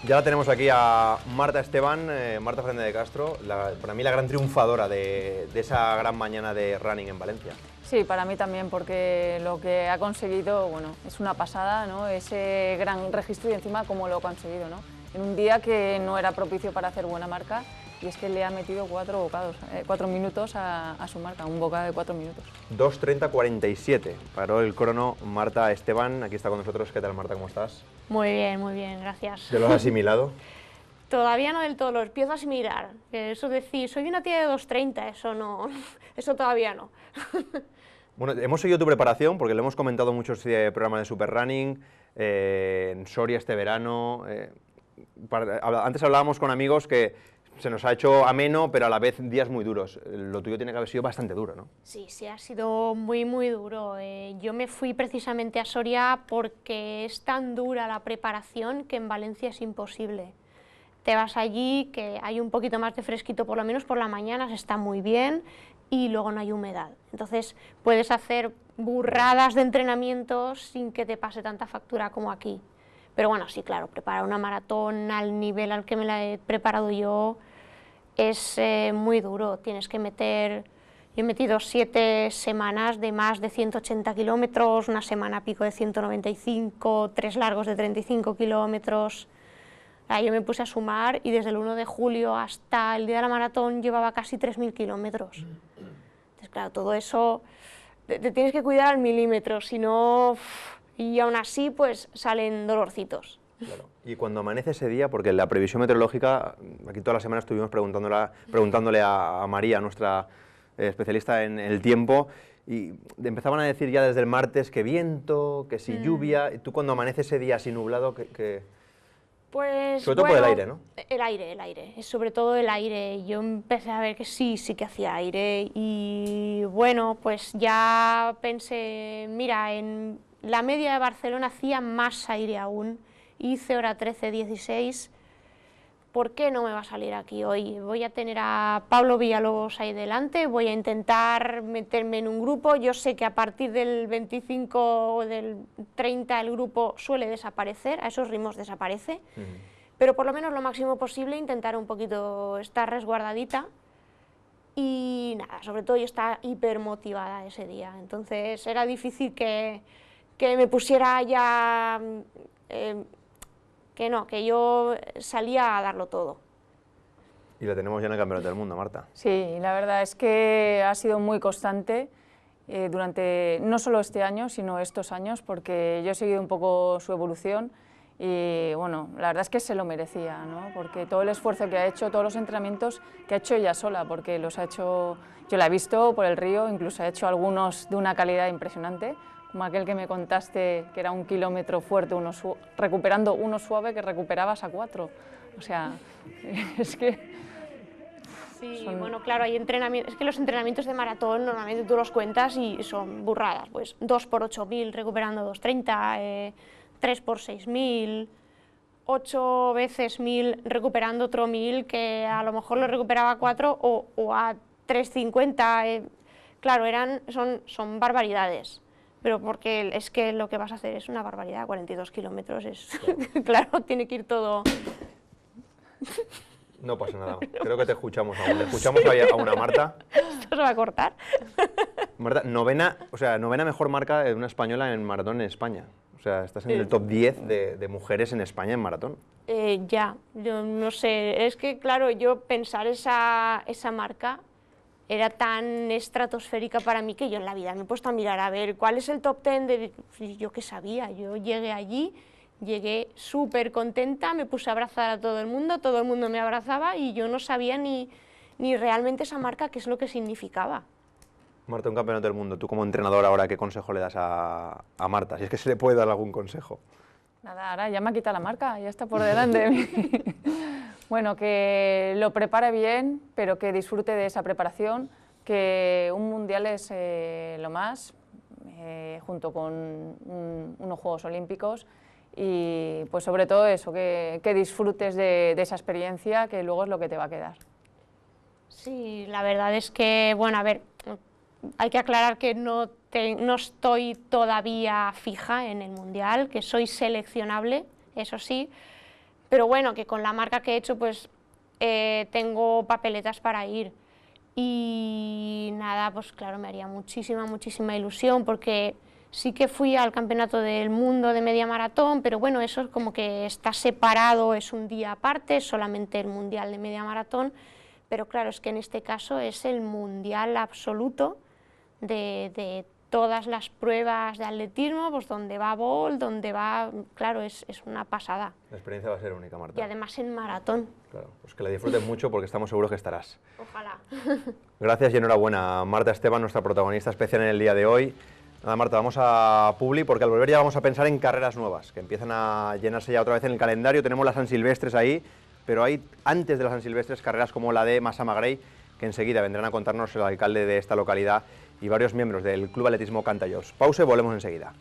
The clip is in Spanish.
Ya la tenemos aquí a Marta Esteban, Marta Fernández de Castro, para mí la gran triunfadora de esa gran mañana de running en Valencia. Sí, para mí también, porque lo que ha conseguido, bueno, es una pasada, ¿no? Ese gran registro y encima cómo lo ha conseguido, ¿no? En un día que no era propicio para hacer buena marca, y es que le ha metido 4 minutos a su marca, un bocado de 4 minutos. 2:30:47, paró el crono Marta Esteban, aquí está con nosotros. ¿Qué tal, Marta? ¿Cómo estás? Muy bien, gracias. ¿Te lo has asimilado? Todavía no del todo, lo empiezo a asimilar. Eso decir, soy una tía de 2:30, eso no, eso todavía no. Bueno, hemos seguido tu preparación porque lo hemos comentado en muchos programas de Super Running, en Soria este verano. Antes hablábamos con amigos que se nos ha hecho ameno, pero a la vez días muy duros. Lo tuyo tiene que haber sido bastante duro, ¿no? Sí, ha sido muy duro. Yo me fui precisamente a Soria porque es tan dura la preparación que en Valencia es imposible. Te vas allí, que hay un poquito más de fresquito, por lo menos por la mañana, se está muy bien, y luego no hay humedad. Entonces puedes hacer burradas de entrenamientos sin que te pase tanta factura como aquí. Pero bueno, sí, claro, preparar una maratón al nivel al que me la he preparado yo es muy duro. Tienes que meter... Yo he metido 7 semanas de más de 180 kilómetros, una semana pico de 195, 3 largos de 35 kilómetros... Yo me puse a sumar y desde el 1 de julio hasta el día de la maratón llevaba casi 3.000 kilómetros. Entonces, claro, todo eso te tienes que cuidar al milímetro, si no... Y aún así, pues salen dolorcitos. Claro. Y cuando amanece ese día, porque la previsión meteorológica, aquí toda la semana estuvimos preguntándole a María, nuestra especialista en el tiempo, y empezaban a decir ya desde el martes que viento, que si lluvia. Y tú cuando amanece ese día así nublado, Pues, sobre todo por el aire, ¿no? El aire, sobre todo el aire. Yo empecé a ver que sí que hacía aire y bueno, pues ya pensé, mira, en la media de Barcelona hacía más aire aún, hice hora 13:16, ¿por qué no me va a salir aquí hoy? Voy a tener a Pablo Villalobos ahí delante, voy a intentar meterme en un grupo. Yo sé que a partir del 25 o del 30 el grupo suele desaparecer, a esos ritmos desaparece, pero por lo menos lo máximo posible intentar un poquito estar resguardadita. Y nada, sobre todo yo estaba hiper motivada ese día, entonces era difícil que me pusiera ya... que yo salía a darlo todo. Y la tenemos ya en el Campeonato del Mundo, Marta. Sí, la verdad es que ha sido muy constante durante no solo este año, sino estos años, porque yo he seguido un poco su evolución y bueno, la verdad es que se lo merecía, ¿no? Porque todo el esfuerzo que ha hecho, todos los entrenamientos que ha hecho ella sola, porque los ha hecho, yo la he visto por el río, incluso ha hecho algunos de una calidad impresionante, como aquel que me contaste que era 1 kilómetro fuerte, recuperando uno suave que recuperabas a 4. O sea, es que... Sí, bueno, claro, hay entrenamientos, es que los entrenamientos de maratón normalmente tú los cuentas y son burradas, pues 2 por 8.000 recuperando 2:30, 3 por 6.000, 8 veces 1.000 recuperando otro 1.000 que a lo mejor lo recuperaba a 4 o a 3:50, claro, son barbaridades. Pero porque es que lo que vas a hacer es una barbaridad, 42 kilómetros, claro, tiene que ir todo... No pasa nada, creo que te escuchamos aún. ¿Le escuchamos ahí a una Marta? ¿Esto se va a cortar? Marta, novena mejor marca de una española en maratón en España. O sea, estás en el top 10 de mujeres en España en maratón. Ya, yo no sé, es que claro, yo pensar esa marca era tan estratosférica para mí que yo en la vida me he puesto a mirar a ver cuál es el top 10 de... Yo qué sabía, yo llegué allí, llegué súper contenta, me puse a abrazar a todo el mundo me abrazaba y yo no sabía ni realmente esa marca qué es lo que significaba. Marta, un campeonato del mundo, tú como entrenador ahora, ¿qué consejo le das a Marta? Si es que se le puede dar algún consejo. Nada, ahora ya me ha quitado la marca, ya está por delante de mí. Bueno, que lo prepare bien, pero que disfrute de esa preparación, que un mundial es lo más, junto con unos Juegos Olímpicos, y pues sobre todo eso, que disfrutes de esa experiencia, que luego es lo que te va a quedar. Sí, la verdad es que, bueno, a ver, hay que aclarar que no estoy todavía fija en el mundial, que soy seleccionable, eso sí, pero bueno, que con la marca que he hecho pues tengo papeletas para ir. Y nada, pues claro, me haría muchísima ilusión, porque sí que fui al Campeonato del Mundo de media maratón, pero bueno, eso es como que está separado, es un día aparte, solamente el Mundial de media maratón, pero claro, es que en este caso es el Mundial absoluto de todas las pruebas de atletismo, pues donde va Bolt, donde va, claro, es una pasada. La experiencia va a ser única, Marta. Y además en maratón. Claro, pues que la disfrutes mucho porque estamos seguros que estarás. Ojalá. Gracias y enhorabuena, Marta Esteban, nuestra protagonista especial en el día de hoy. Nada, Marta, vamos a Publi porque al volver ya vamos a pensar en carreras nuevas, que empiezan a llenarse ya otra vez en el calendario. Tenemos las San Silvestres ahí, pero hay antes de las San Silvestres carreras como la de Massamagrell, que enseguida vendrán a contarnos el alcalde de esta localidad y varios miembros del Club Atletismo Cantallos. Pausa y volvemos enseguida.